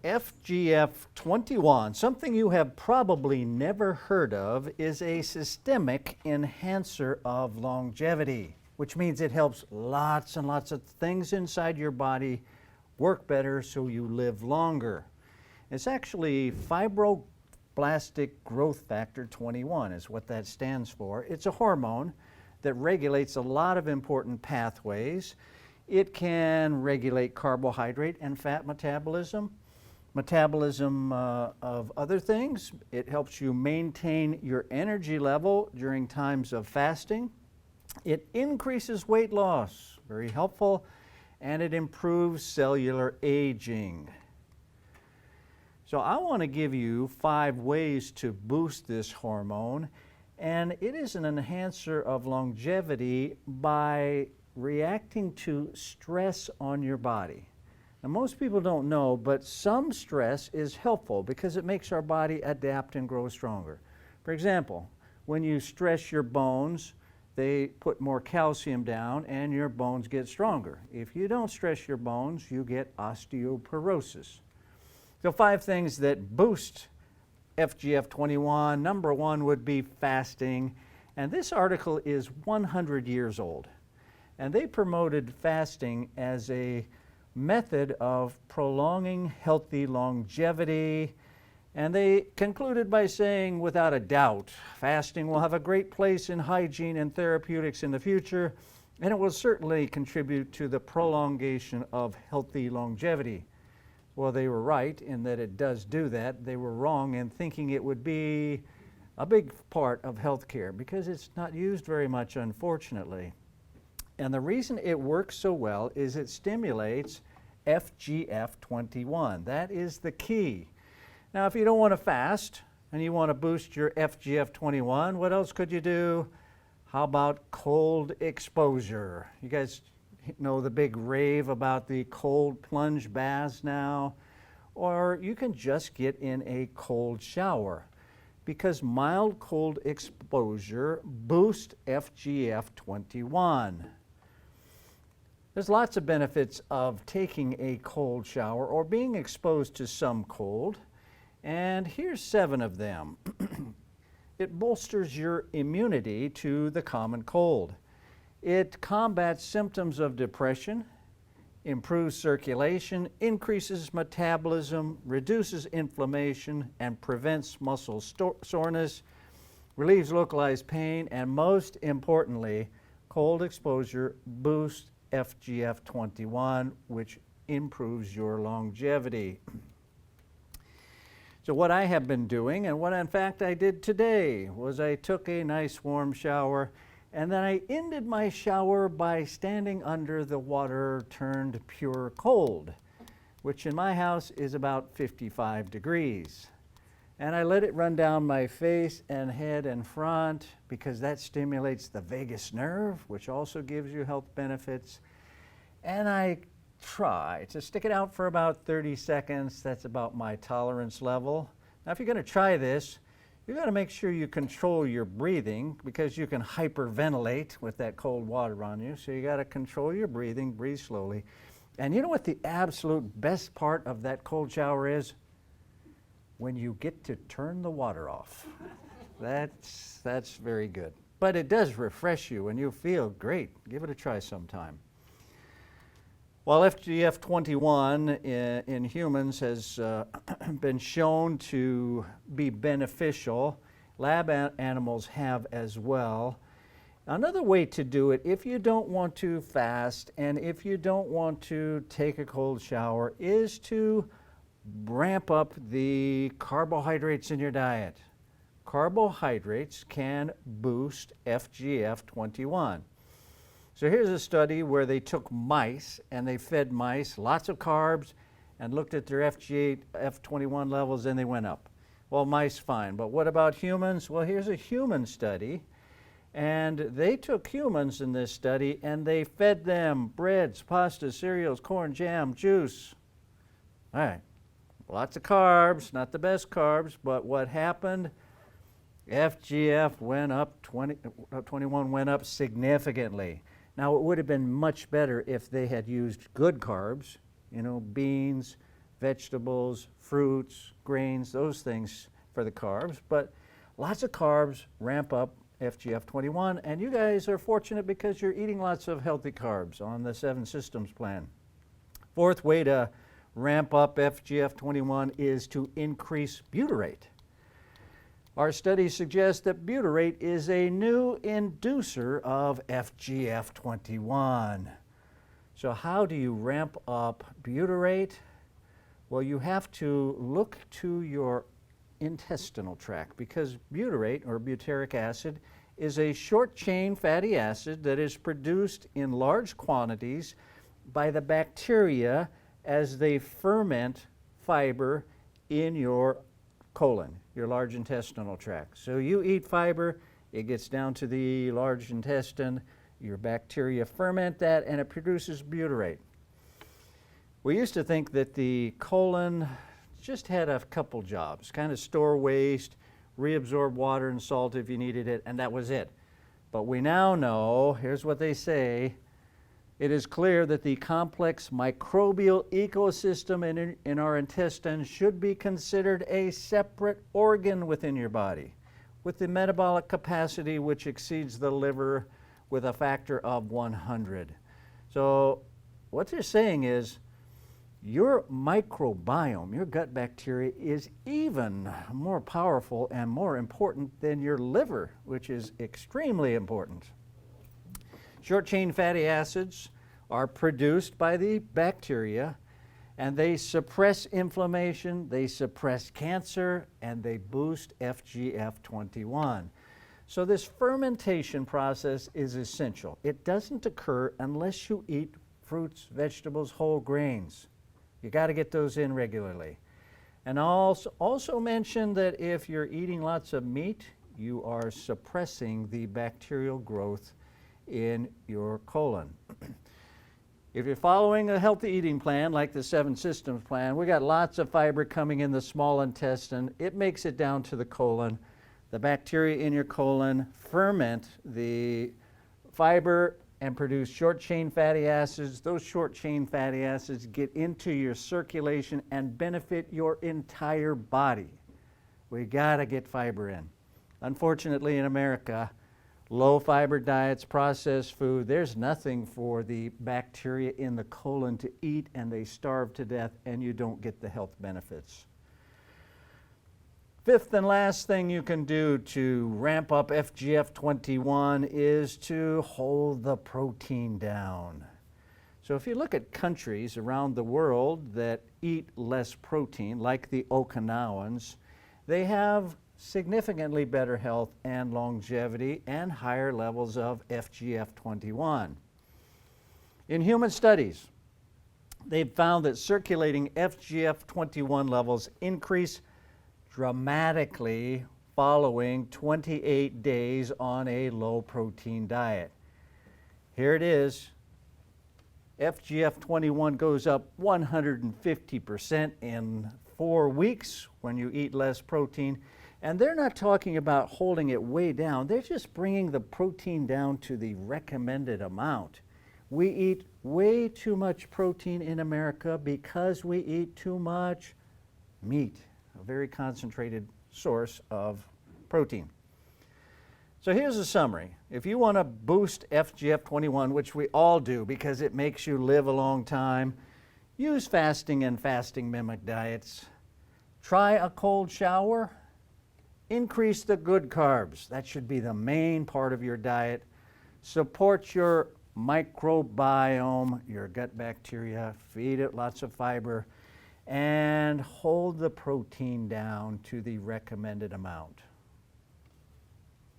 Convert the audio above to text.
FGF21, something you have probably never heard of, is a systemic enhancer of longevity, which means it helps lots and lots of things inside your body work better so you live longer. It's actually fibroblastic growth factor 21 is what that stands for. It's a hormone that regulates a lot of important pathways. It can regulate carbohydrate and fat metabolism of other things. It helps you maintain your energy level during times of fasting. It increases weight loss, very helpful, and it improves cellular aging. So I want to give you 5 ways to boost this hormone, and it is an enhancer of longevity by reacting to stress on your body. Now, most people don't know, but some stress is helpful because it makes our body adapt and grow stronger. For example, when you stress your bones, they put more calcium down and your bones get stronger. If you don't stress your bones, you get osteoporosis. So 5 things that boost FGF21. Number 1 would be fasting. And this article is 100 years old. And they promoted fasting as a method of prolonging healthy longevity. And they concluded by saying, without a doubt, fasting will have a great place in hygiene and therapeutics in the future, and it will certainly contribute to the prolongation of healthy longevity. Well, they were right in that it does do that. They were wrong in thinking it would be a big part of healthcare because it's not used very much, unfortunately. And the reason it works so well is it stimulates FGF21. That is the key. Now, if you don't want to fast and you want to boost your FGF21, what else could you do? How about cold exposure? You guys know the big rave about the cold plunge baths now. Or you can just get in a cold shower because mild cold exposure boosts FGF21. There's lots of benefits of taking a cold shower or being exposed to some cold, and here's 7 of them. It bolsters your immunity to the common cold. It combats symptoms of depression, improves circulation, increases metabolism, reduces inflammation, and prevents muscle soreness, relieves localized pain, and most importantly, cold exposure boosts FGF21, which improves your longevity. So what I have been doing, and what in fact I did today, was I took a nice warm shower, and then I ended my shower by standing under the water turned pure cold, which in my house is about 55 degrees. And I let it run down my face and head and front because that stimulates the vagus nerve, which also gives you health benefits. And I try to stick it out for about 30 seconds. That's about my tolerance level. Now, if you're going to try this, you've got to make sure you control your breathing because you can hyperventilate with that cold water on you. So you got to control your breathing, breathe slowly. And you know what the absolute best part of that cold shower is? When you get to turn the water off. That's very good. But it does refresh you and you feel great. Give it a try sometime. While FGF21 in humans has been shown to be beneficial, lab animals have as well. Another way to do it, if you don't want to fast and if you don't want to take a cold shower, is to ramp up the carbohydrates in your diet. Carbohydrates can boost FGF21. So here's a study where they took mice and they fed mice lots of carbs and looked at their FGF21 levels and they went up. Well, mice fine, but what about humans? Well, here's a human study, and they took humans in this study and they fed them breads, pasta, cereals, corn, jam, juice. All right. Lots of carbs, not the best carbs, but what happened? FGF went up, 21 went up significantly. Now, it would have been much better if they had used good carbs, you know, beans, vegetables, fruits, grains, those things for the carbs. But lots of carbs ramp up FGF21, and you guys are fortunate because you're eating lots of healthy carbs on the 7 Systems plan. Fourth way to ramp up FGF21 is to increase butyrate. Our studies suggest that butyrate is a new inducer of FGF21. So how do you ramp up butyrate? Well, you have to look to your intestinal tract, because butyrate, or butyric acid, is a short-chain fatty acid that is produced in large quantities by the bacteria as they ferment fiber in your colon, your large intestinal tract. So you eat fiber, it gets down to the large intestine, your bacteria ferment that, and it produces butyrate. We used to think that the colon just had a couple jobs, kind of store waste, reabsorb water and salt if you needed it, and that was it. But we now know, here's what they say, it is clear that the complex microbial ecosystem in our intestines should be considered a separate organ within your body, with the metabolic capacity which exceeds the liver with a factor of 100. So what they're saying is your microbiome, your gut bacteria, is even more powerful and more important than your liver, which is extremely important. Short-chain fatty acids are produced by the bacteria, and they suppress inflammation, they suppress cancer, and they boost FGF21. So this fermentation process is essential. It doesn't occur unless you eat fruits, vegetables, whole grains. You got to get those in regularly. And also mention that if you're eating lots of meat, you are suppressing the bacterial growth in your colon. If you're following a healthy eating plan like the 7 Systems plan, we got lots of fiber coming in the small intestine. It makes it down to the colon. The bacteria in your colon ferment the fiber and produce short-chain fatty acids. Those short-chain fatty acids get into your circulation and benefit your entire body. We gotta get fiber in. Unfortunately, in America, low fiber diets, processed food, there's nothing for the bacteria in the colon to eat, and they starve to death, and you don't get the health benefits. Fifth and last thing you can do to ramp up FGF21 is to hold the protein down. So if you look at countries around the world that eat less protein, like the Okinawans, they have significantly better health and longevity and higher levels of FGF21. In human studies, they've found that circulating FGF21 levels increase dramatically following 28 days on a low-protein diet. Here it is. FGF21 goes up 150% in 4 weeks when you eat less protein. And they're not talking about holding it way down. They're just bringing the protein down to the recommended amount. We eat way too much protein in America because we eat too much meat, a very concentrated source of protein. So here's a summary. If you want to boost FGF21, which we all do because it makes you live a long time, use fasting and fasting mimic diets. Try a cold shower. Increase the good carbs. That should be the main part of your diet. Support your microbiome, your gut bacteria. Feed it lots of fiber. And hold the protein down to the recommended amount.